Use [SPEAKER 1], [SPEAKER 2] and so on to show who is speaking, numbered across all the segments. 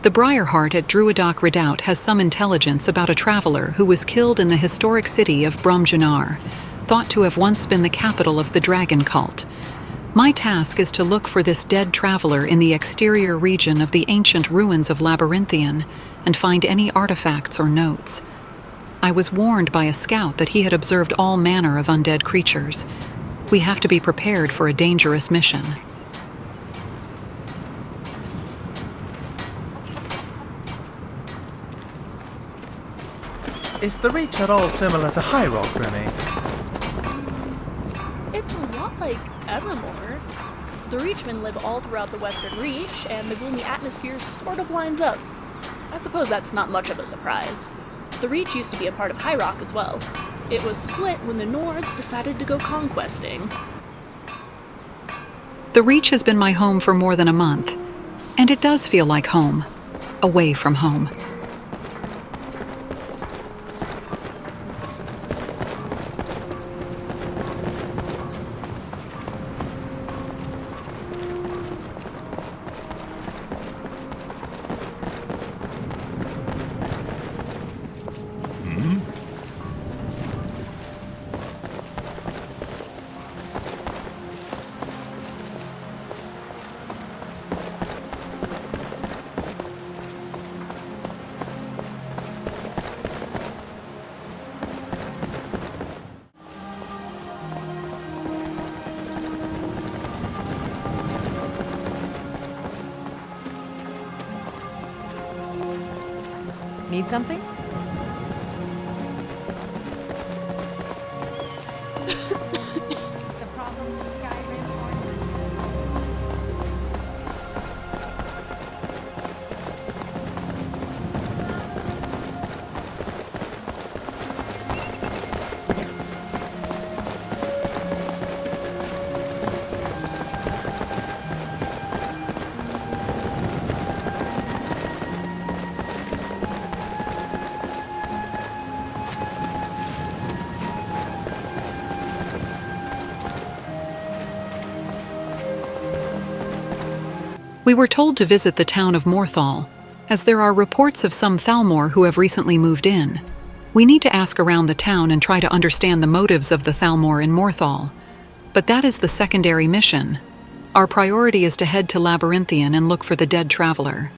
[SPEAKER 1] The Briarheart at Druidoc Redoubt has some intelligence about a traveler who was killed in the historic city of Bromjunaar, thought to have once been the capital of the dragon cult. My task is to look for this dead traveler in the exterior region of the ancient ruins of Labyrinthian and find any artifacts or notes. I was warned by a scout that he had observed all manner of undead creatures. We have to be prepared for a dangerous mission.
[SPEAKER 2] Is the Reach at all similar to High Rock, Remy?
[SPEAKER 3] It's a lot like Evermore. The Reachmen live all throughout the Western Reach, and the gloomy atmosphere sort of lines up. I suppose that's not much of a surprise. The Reach used to be a part of High Rock as well. It was split when the Nords decided to go conquesting.
[SPEAKER 1] The Reach has been my home for more than a month, and it does feel like home, away from home.
[SPEAKER 4] Need something? The problems of Skyrim
[SPEAKER 1] We were told to visit the town of Morthal, as there are reports of some Thalmor who have recently moved in. We need to ask around the town and try to understand the motives of the Thalmor in Morthal. But that is the secondary mission. Our priority is to head to Labyrinthian and look for the dead traveler.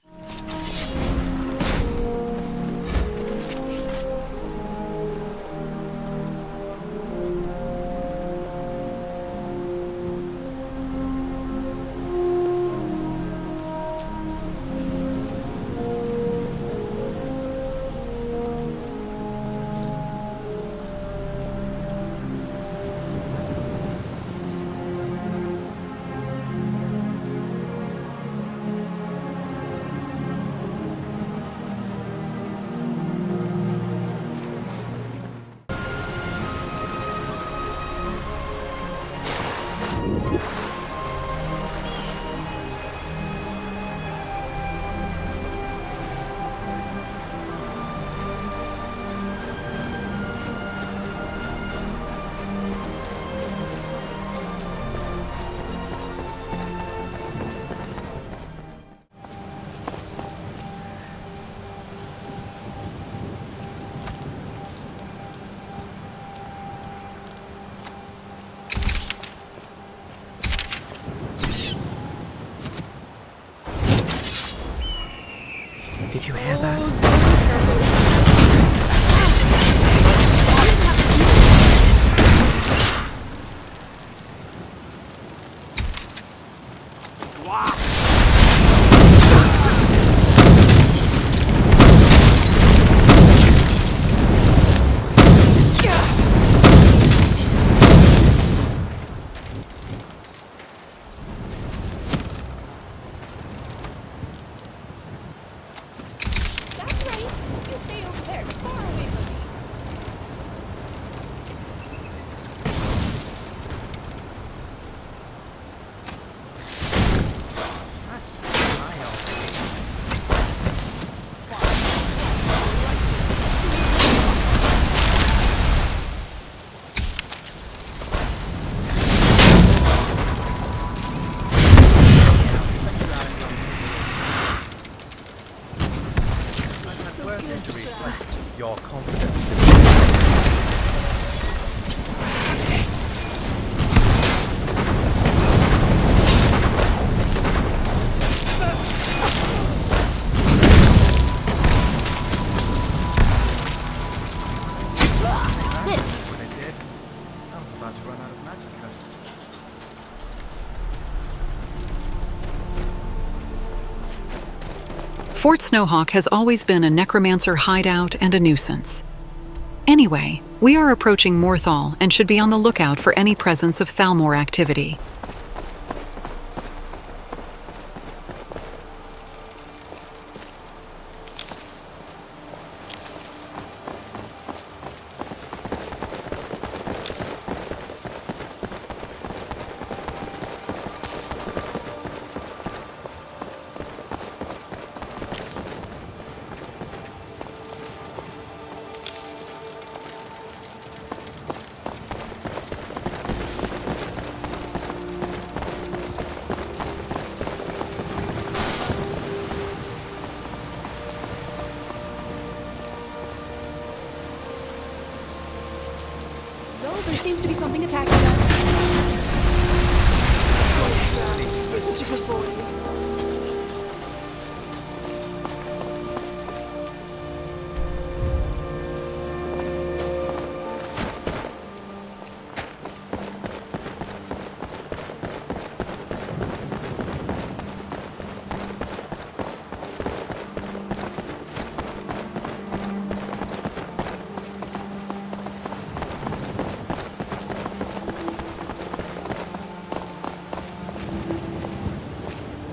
[SPEAKER 2] Did you hear that?
[SPEAKER 3] You stay
[SPEAKER 2] going to reflect your confidence in me.
[SPEAKER 3] This.
[SPEAKER 2] When it did, I was about to run out of magic.
[SPEAKER 1] Fort Snowhawk has always been a necromancer hideout and a nuisance. Anyway, we are approaching Morthal and should be on the lookout for any presence of Thalmor activity.
[SPEAKER 3] So, there seems to be something attacking us. You're such a good boy.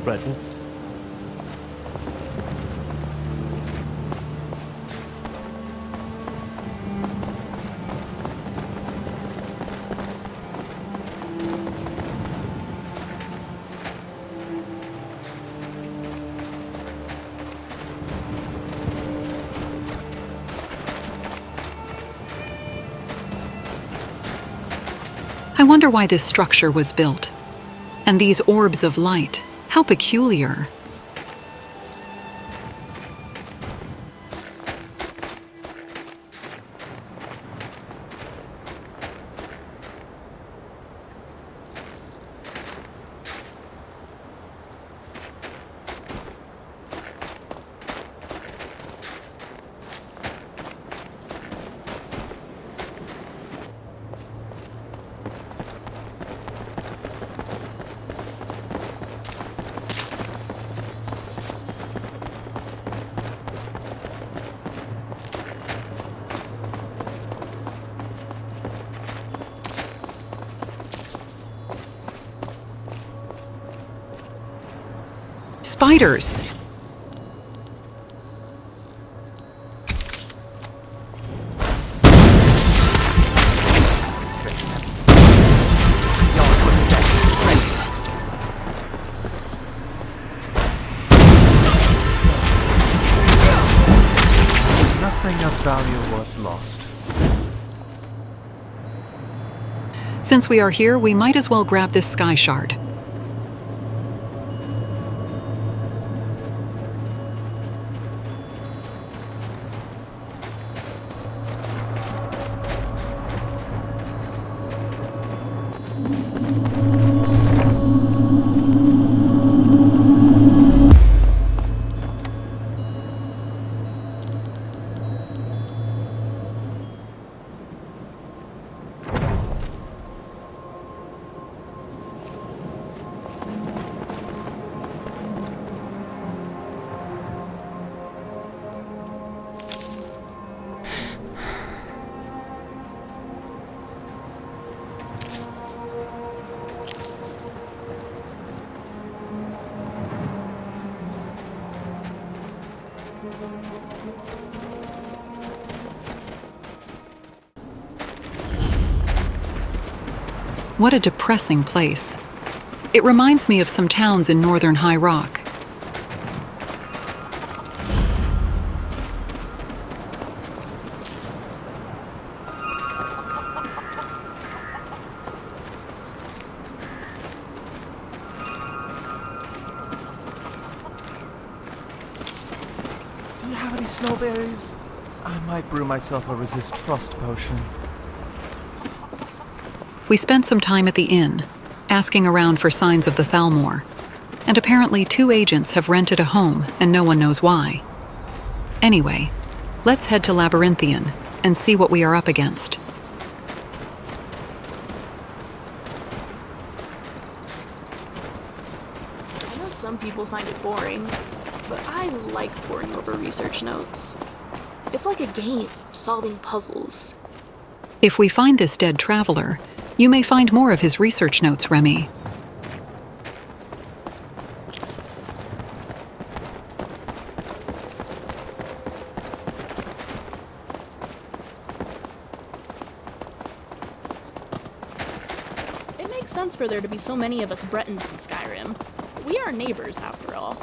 [SPEAKER 5] Breton.
[SPEAKER 1] I wonder why this structure was built. And these orbs of light, how peculiar. Spiders!
[SPEAKER 2] Nothing of value was lost.
[SPEAKER 1] Since we are here, we might as well grab this sky shard. What a depressing place. It reminds me of some towns in northern High Rock.
[SPEAKER 2] Do you have any snowberries? I might brew myself a resist frost potion.
[SPEAKER 1] We spent some time at the inn, asking around for signs of the Thalmor, and apparently 2 agents have rented a home and no one knows why. Anyway, let's head to Labyrinthian and see what we are up against.
[SPEAKER 3] I know some people find it boring, but I like poring over research notes. It's like a game, solving puzzles.
[SPEAKER 1] If we find this dead traveler, you may find more of his research notes, Remy.
[SPEAKER 3] It makes sense for there to be so many of us Bretons in Skyrim. We are neighbors, after all.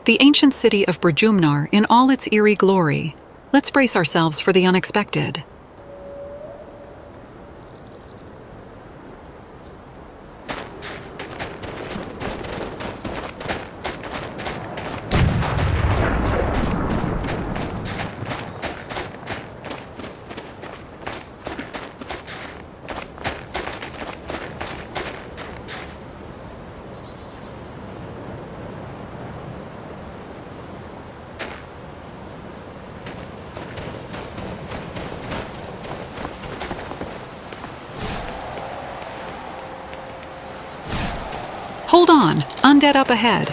[SPEAKER 1] The ancient city of Bromjunaar in all its eerie glory. Let's brace ourselves for the unexpected. Hold on, undead up ahead.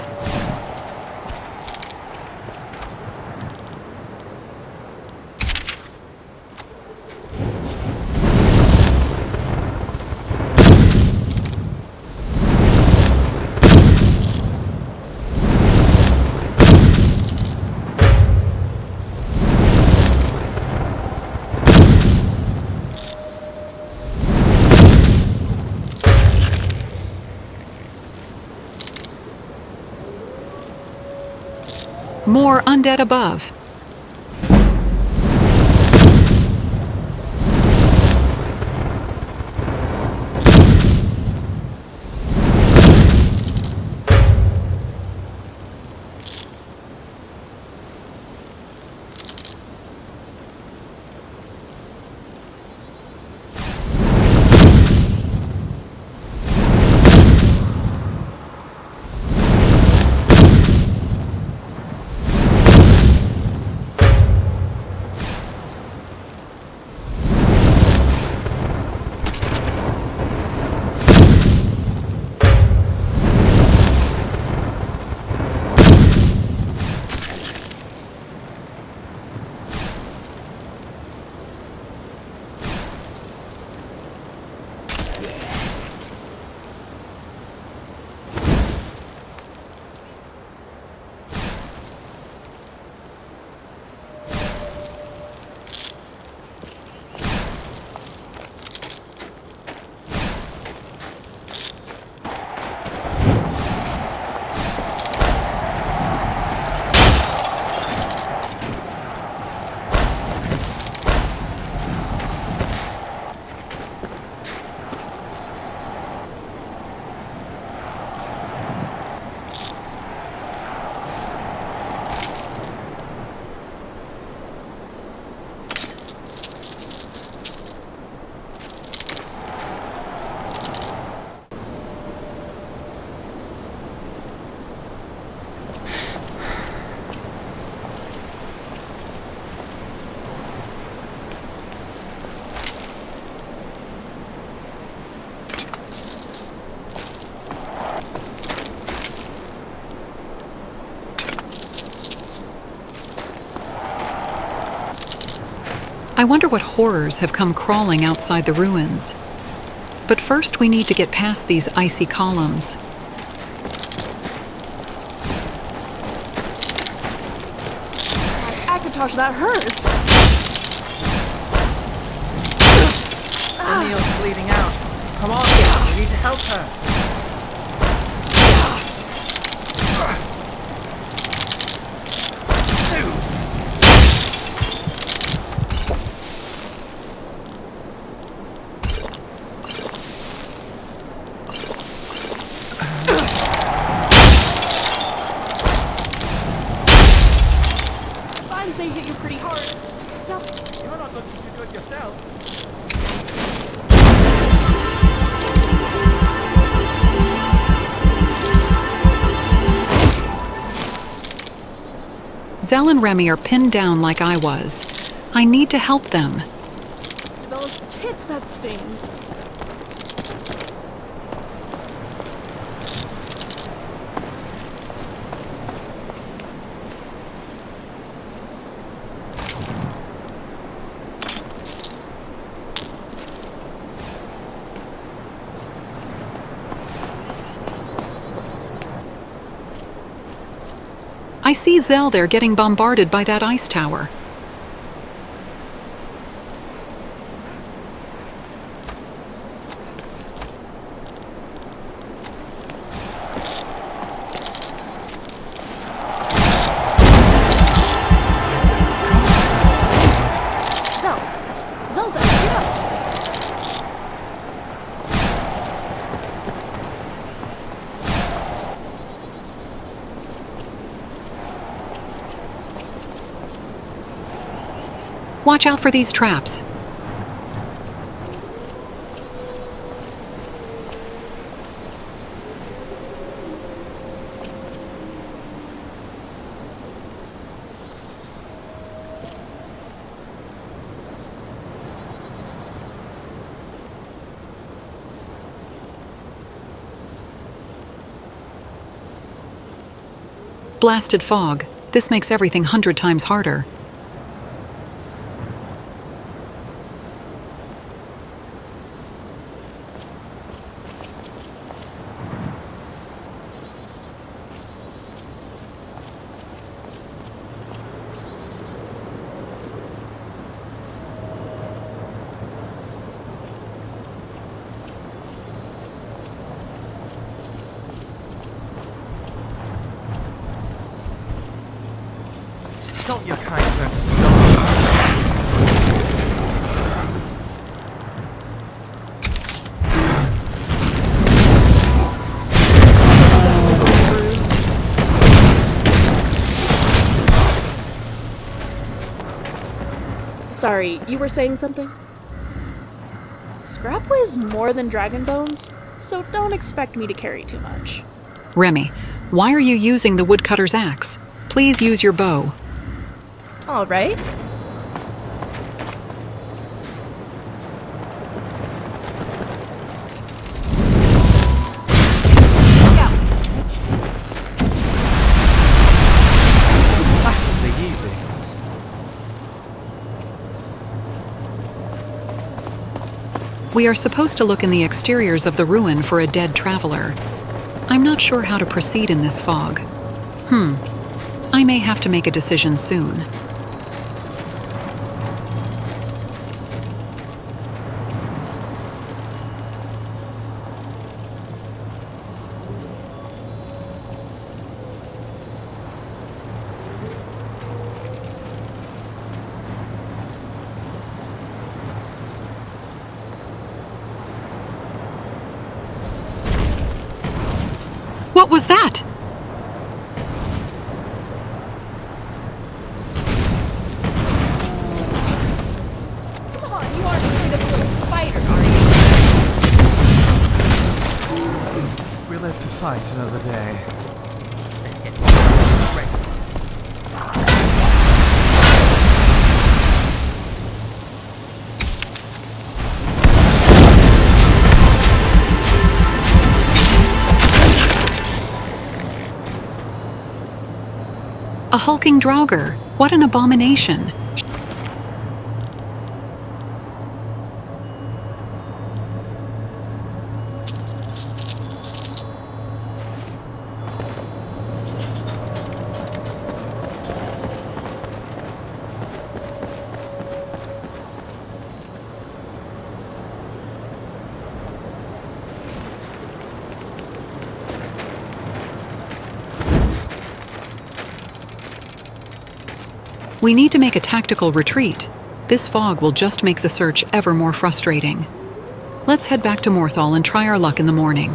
[SPEAKER 1] More undead above. I wonder what horrors have come crawling outside the ruins. But first we need to get past these icy columns.
[SPEAKER 3] Tosh, that hurts!
[SPEAKER 2] Neil's bleeding out. Come on, we need to help her.
[SPEAKER 3] They hit you pretty hard. So,
[SPEAKER 2] You're not looking too good yourself.
[SPEAKER 1] Zell and Remy are pinned down like I was. I need to help them.
[SPEAKER 3] those tits, that stings.
[SPEAKER 1] I see Zell there getting bombarded by that ice tower.
[SPEAKER 3] Zell, get out!
[SPEAKER 1] Watch out for these traps. Blasted fog. This makes everything 100 times harder.
[SPEAKER 2] Don't your kind learn to stop?
[SPEAKER 3] Sorry, you were saying something? Scrap weighs more than dragon bones, so don't expect me to carry too much.
[SPEAKER 1] Remy, why are you using the woodcutter's axe? Please use your bow.
[SPEAKER 3] All right. Yeah.
[SPEAKER 2] Laughably easy.
[SPEAKER 1] We are supposed to look in the exteriors of the ruin for a dead traveler. I'm not sure how to proceed in this fog. I may have to make a decision soon. What was that?
[SPEAKER 3] Come on, you aren't afraid of a little spider, are you?
[SPEAKER 2] We live to fight another day.
[SPEAKER 1] A hulking draugr. What an abomination. We need to make a tactical retreat. This fog will just make the search ever more frustrating. Let's head back to Morthal and try our luck in the morning.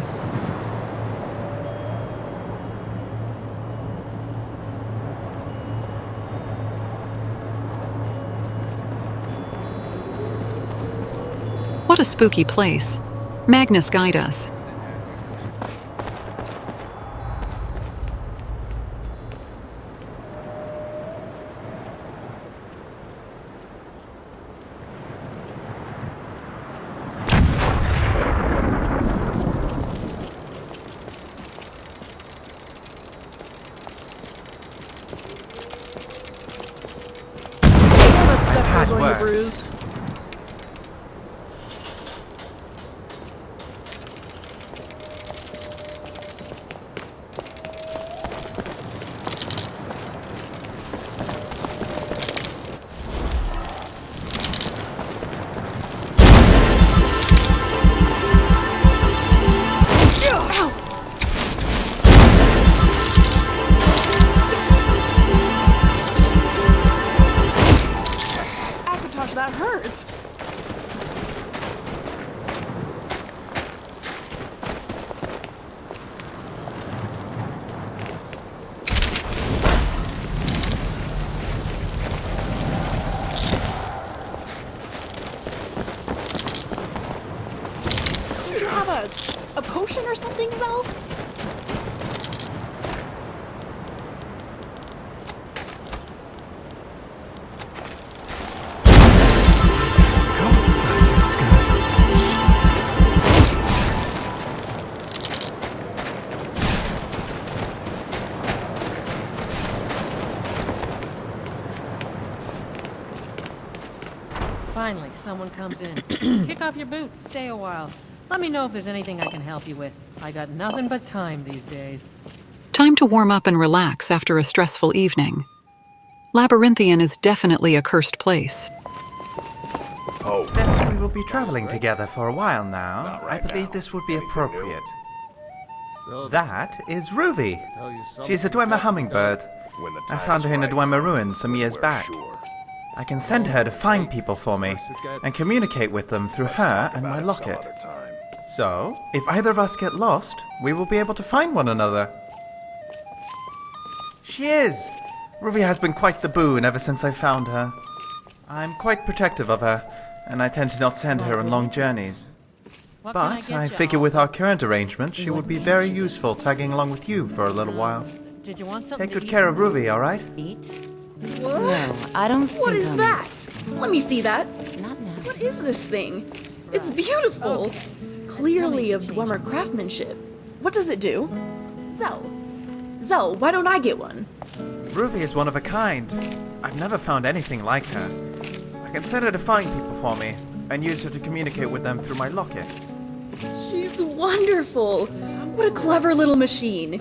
[SPEAKER 1] What a spooky place. Magnus, guide us.
[SPEAKER 3] That's definitely going to
[SPEAKER 2] worse.
[SPEAKER 3] bruise. That hurts. Do you have a potion or something, Zal?
[SPEAKER 5] Finally, someone comes in. Kick off your boots, stay a while. Let me know if there's anything I can help you with. I got nothing but time these days.
[SPEAKER 1] Time to warm up and relax after a stressful evening. Labyrinthian is definitely a cursed place.
[SPEAKER 2] Since we will be traveling together for a while now, I believe this would be appropriate. That is Ruby. She's a Dwemer hummingbird. I found her in a Dwemer ruin some years back. I can send her to find people for me, and communicate with them through her and my locket. So, if either of us get lost, we will be able to find one another. She is! Ruby has been quite the boon ever since I found her. I'm quite protective of her, and I tend to not send her on long journeys. But I figure with our current arrangement, she would be very useful tagging along with you for a little while.
[SPEAKER 5] Did you want something
[SPEAKER 2] Take good
[SPEAKER 5] to
[SPEAKER 2] care of Ruby, alright?
[SPEAKER 4] Eat?
[SPEAKER 3] What?
[SPEAKER 4] No, I don't think
[SPEAKER 3] What is
[SPEAKER 4] I'm-
[SPEAKER 3] that? Let me see that.
[SPEAKER 4] Not now.
[SPEAKER 3] What is this thing? It's beautiful. Clearly of Dwemer craftsmanship. What does it do? Zell, why don't I get one?
[SPEAKER 2] Ruby is one of a kind. I've never found anything like her. I can send her to find people for me, and use her to communicate with them through my locket.
[SPEAKER 3] She's wonderful. What a clever little machine.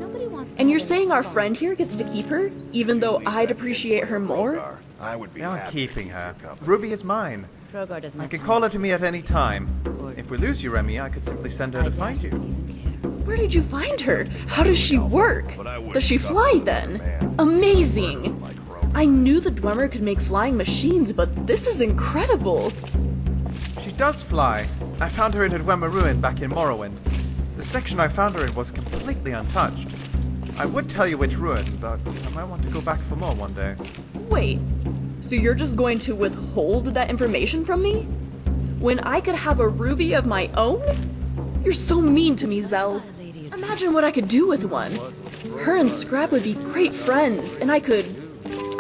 [SPEAKER 4] Nobody wants to
[SPEAKER 3] And you're
[SPEAKER 4] have
[SPEAKER 3] saying our friend here gets to keep her, even though I'd appreciate her more?
[SPEAKER 6] I would be
[SPEAKER 2] They aren't
[SPEAKER 6] happy
[SPEAKER 2] keeping
[SPEAKER 6] to
[SPEAKER 2] her.
[SPEAKER 6] pick up.
[SPEAKER 2] Ruby is mine.
[SPEAKER 4] Drogar doesn't
[SPEAKER 2] I
[SPEAKER 4] have
[SPEAKER 2] can
[SPEAKER 4] time.
[SPEAKER 2] call her to me at any time. If we lose you, Remy, I could simply send her
[SPEAKER 4] I
[SPEAKER 2] to
[SPEAKER 4] doubt
[SPEAKER 2] find
[SPEAKER 4] he'd
[SPEAKER 2] you.
[SPEAKER 4] even care.
[SPEAKER 3] Where did you find her? How does she work? Does she fly then? Amazing! I knew the Dwemer could make flying machines, but this is incredible.
[SPEAKER 2] She does fly. I found her in a Dwemer ruin back in Morrowind. The section I found her in was completely untouched. I would tell you which ruin, but I might want to go back for more one day.
[SPEAKER 3] Wait, so you're just going to withhold that information from me? When I could have a ruby of my own? You're so mean to me, Zell. Imagine what I could do with one. Her and Scrap would be great friends, and I could,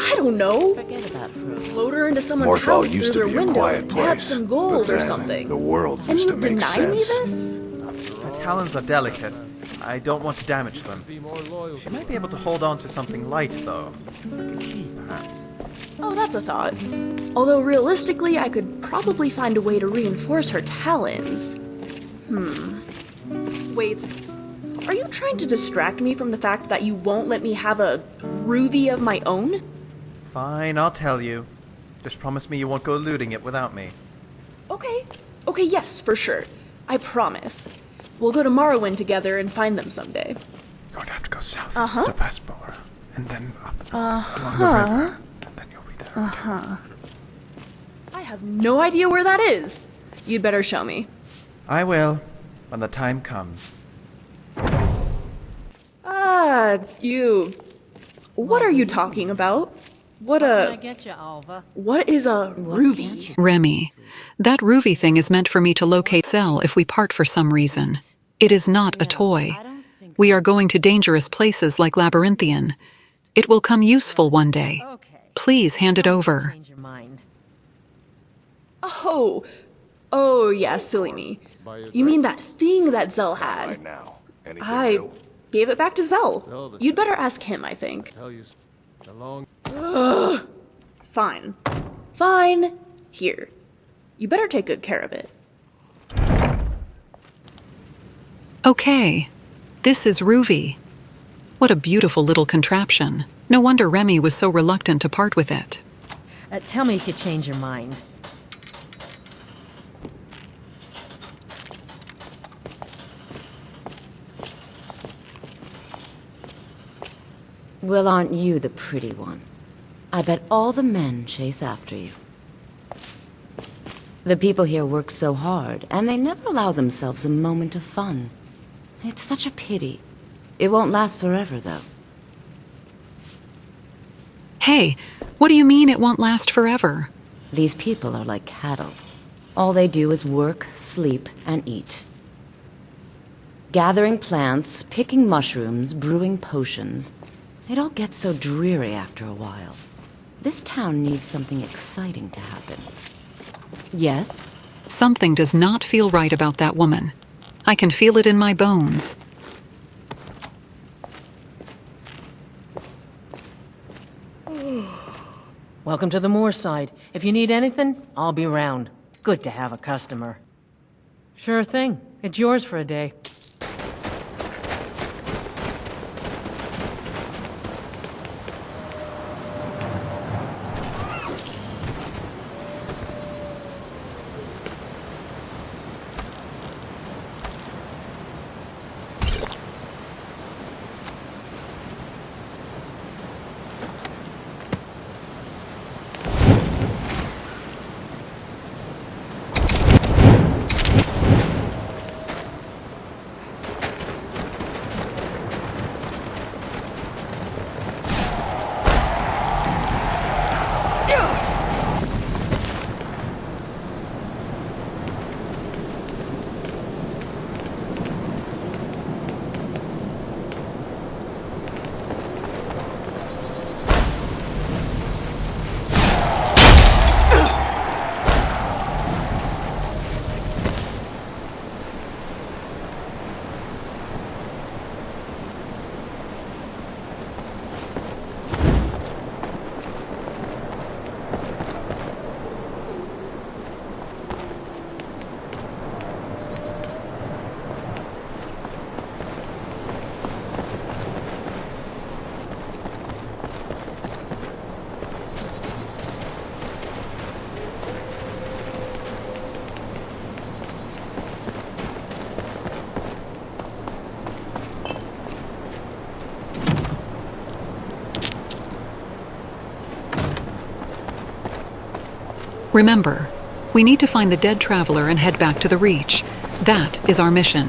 [SPEAKER 3] I don't know,
[SPEAKER 4] Forget about Frodo.
[SPEAKER 3] float her into someone's
[SPEAKER 6] Morthal
[SPEAKER 3] house
[SPEAKER 6] used
[SPEAKER 3] through
[SPEAKER 6] to
[SPEAKER 3] their
[SPEAKER 6] be a
[SPEAKER 3] window
[SPEAKER 6] quiet
[SPEAKER 3] and get
[SPEAKER 6] place,
[SPEAKER 3] some gold
[SPEAKER 6] but
[SPEAKER 3] or
[SPEAKER 6] then
[SPEAKER 3] something.
[SPEAKER 6] the world
[SPEAKER 3] And
[SPEAKER 6] used
[SPEAKER 3] you
[SPEAKER 6] to make
[SPEAKER 3] deny me
[SPEAKER 6] sense.
[SPEAKER 3] this?
[SPEAKER 2] Her talons are delicate. I don't want to damage them. She might be able to hold on to something light, though. Like a key, perhaps.
[SPEAKER 3] Oh, that's a thought. Although realistically, I could probably find a way to reinforce her talons. Wait, are you trying to distract me from the fact that you won't let me have a ruby of my own?
[SPEAKER 2] Fine, I'll tell you. Just promise me you won't go looting it without me.
[SPEAKER 3] Okay. Okay, yes, for sure. I promise. We'll go to Morrowind together and find them someday.
[SPEAKER 2] You're going to have to go south
[SPEAKER 3] Uh-huh.
[SPEAKER 2] to Sebastopol, and then up north along the river, and then you'll
[SPEAKER 3] I have no idea where that is. You'd better show me.
[SPEAKER 2] I will, when the time comes.
[SPEAKER 3] What are you talking about?
[SPEAKER 5] Can I get you, Alva?
[SPEAKER 3] What is a ruby?
[SPEAKER 1] Remy, that Ruby thing is meant for me to locate Zell if we part for some reason. It is not a toy. We are going to dangerous places like Labyrinthian. It will come useful one day.
[SPEAKER 5] Okay.
[SPEAKER 1] Please hand it over.
[SPEAKER 5] Change your mind.
[SPEAKER 3] Oh, yeah, silly me. You mean that thing that Zell had?
[SPEAKER 6] Now, anything
[SPEAKER 3] I
[SPEAKER 6] new?
[SPEAKER 3] gave it back to Zell. You'd better ask him, I think. Fine. Fine. Here. You better take good care of it.
[SPEAKER 1] Okay, this is Ruby. What a beautiful little contraption. No wonder Remy was so reluctant to part with it.
[SPEAKER 5] Tell me if you change your mind.
[SPEAKER 4] Well, aren't you the pretty one? I bet all the men chase after you. The people here work so hard, and they never allow themselves a moment of fun. It's such a pity. It won't last forever, though.
[SPEAKER 1] Hey, what do you mean it won't last forever?
[SPEAKER 4] These people are like cattle. All they do is work, sleep, and eat. Gathering plants, picking mushrooms, brewing potions. It all gets so dreary after a while. This town needs something exciting to happen. Yes?
[SPEAKER 1] Something does not feel right about that woman. I can feel it in my bones.
[SPEAKER 5] Welcome to the Moorside. If you need anything, I'll be round. Good to have a customer. Sure thing. It's yours for a day.
[SPEAKER 1] Remember, we need to find the dead traveler and head back to the Reach. That is our mission.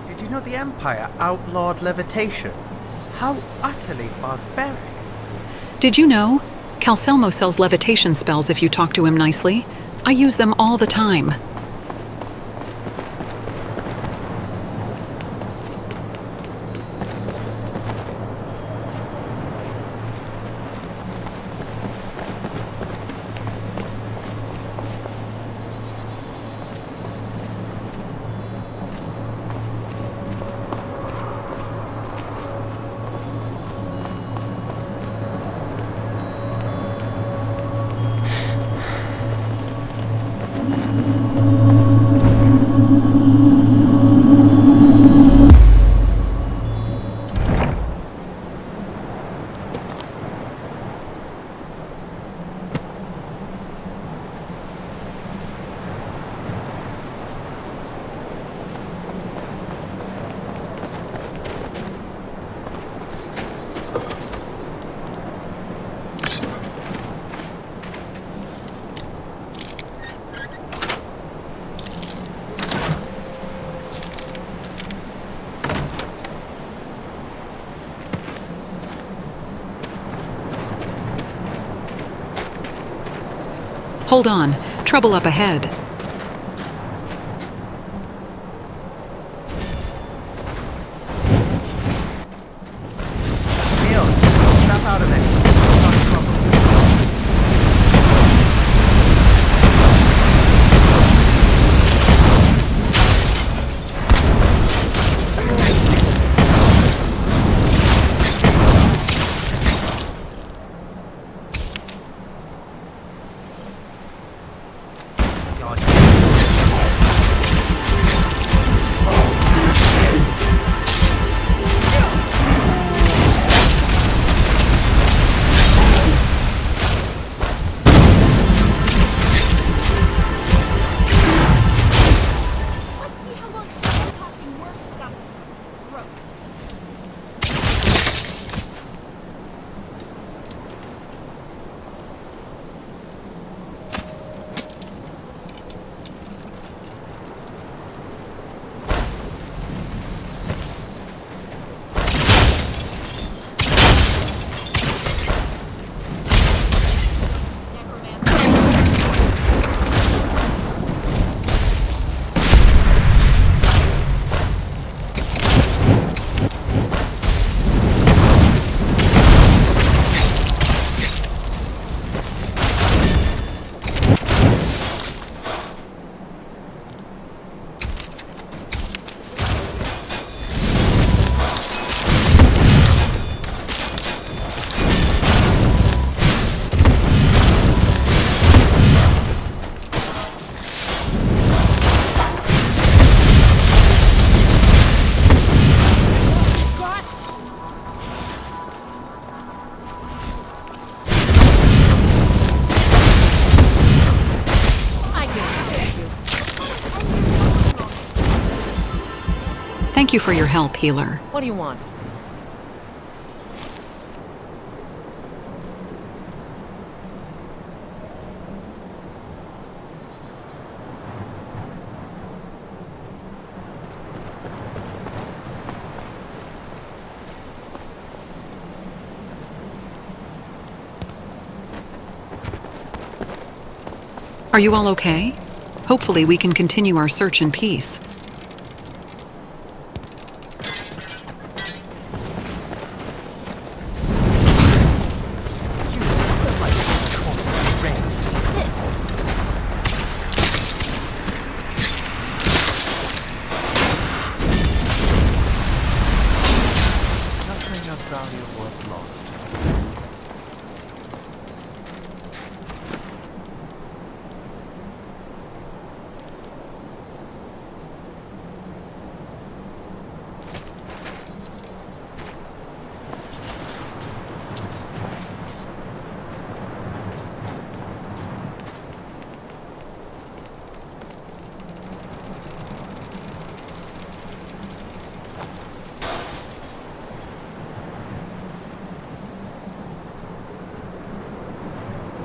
[SPEAKER 2] Did you know the Empire outlawed levitation? How utterly barbaric.
[SPEAKER 1] Did you know? Calcelmo sells levitation spells if you talk to him nicely. I use them all the time. Hold on. Trouble up ahead.
[SPEAKER 2] Neil, snap out of it. Not trouble.
[SPEAKER 3] Let's see how long broadcasting works without growth.
[SPEAKER 1] Thank you for your help, healer.
[SPEAKER 5] What do you want?
[SPEAKER 1] Are you all okay? Hopefully we can continue our search in peace.
[SPEAKER 3] This.
[SPEAKER 2] Nothing of value was lost.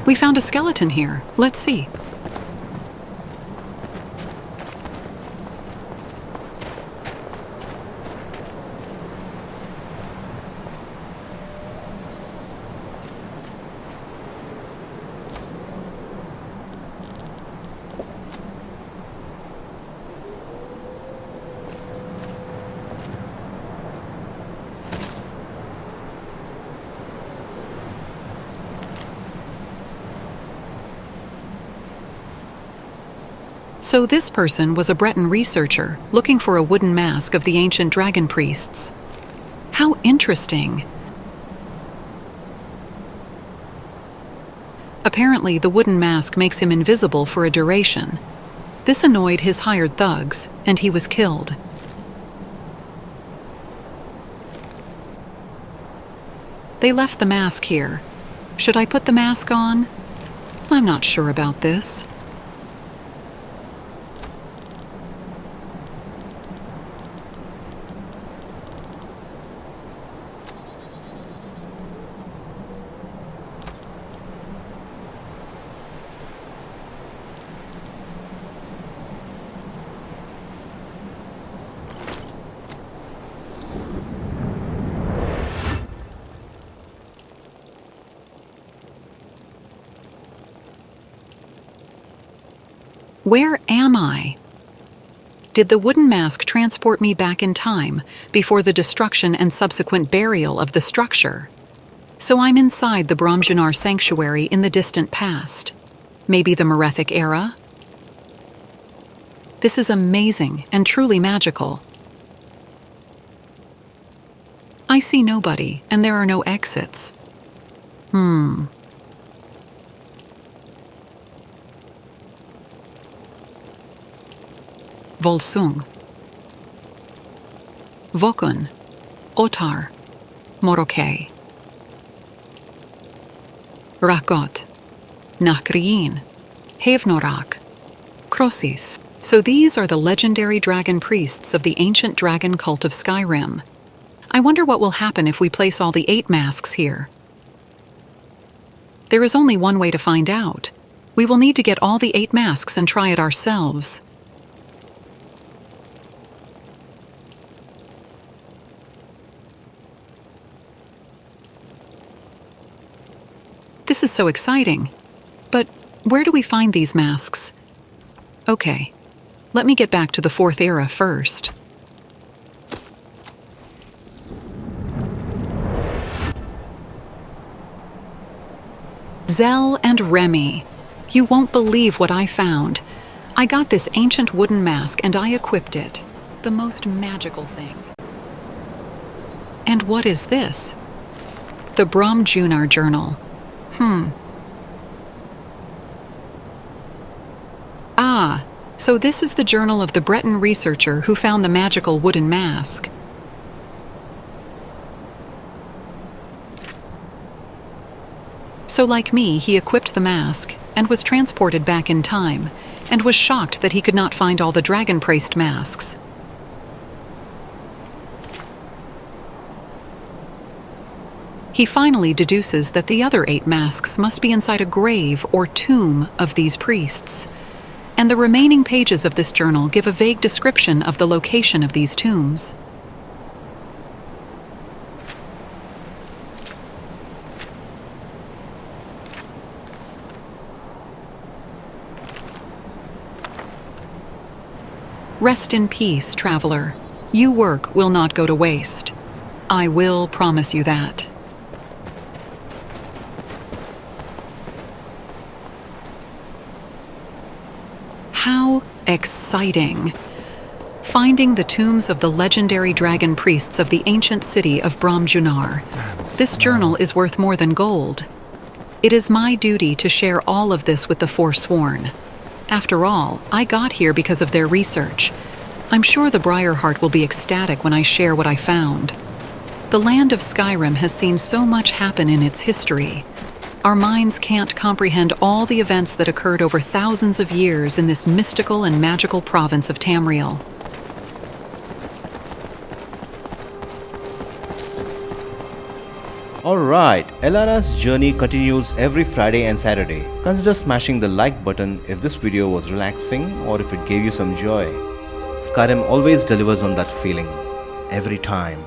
[SPEAKER 1] We found a skeleton here. Let's see. So this person was a Breton researcher looking for a wooden mask of the ancient dragon priests. How interesting. Apparently, the wooden mask makes him invisible for a duration. This annoyed his hired thugs, and he was killed. They left the mask here. Should I put the mask on? I'm not sure about this. Where am I? Did the wooden mask transport me back in time before the destruction and subsequent burial of the structure? So I'm inside the Bromjunaar sanctuary in the distant past. Maybe the Merethic era? This is amazing and truly magical. I see nobody, and there are no exits. Volsung, Vokun, Otar, Morokei, Rakot, Nakriin, Hevnorak, Krosis. So these are the legendary dragon priests of the ancient dragon cult of Skyrim. I wonder what will happen if we place all the 8 masks here. There is only one way to find out. We will need to get all the 8 masks and try it ourselves. This is so exciting. But where do we find these masks? Okay, let me get back to the 4th era first. Zell and Remy, you won't believe what I found. I got this ancient wooden mask and I equipped it. The most magical thing. And what is this? The Bromjunaar Journal. Ah, so this is the journal of the Breton researcher who found the magical wooden mask. So like me, he equipped the mask and was transported back in time, and was shocked that he could not find all the dragon-praised masks. He finally deduces that the other 8 masks must be inside a grave or tomb of these priests, and the remaining pages of this journal give a vague description of the location of these tombs. Rest in peace, traveler. Your work will not go to waste. I will promise you that. How exciting! Finding the tombs of the legendary dragon priests of the ancient city of Bromjunaar. This journal is worth more than gold. It is my duty to share all of this with the Forsworn. After all, I got here because of their research. I'm sure the Briarheart will be ecstatic when I share what I found. The land of Skyrim has seen so much happen in its history. Our minds can't comprehend all the events that occurred over thousands of years in this mystical and magical province of Tamriel.
[SPEAKER 6] Alright, Elara'a's journey continues every Friday and Saturday. Consider smashing the like button if this video was relaxing or if it gave you some joy. Skyrim always delivers on that feeling, every time.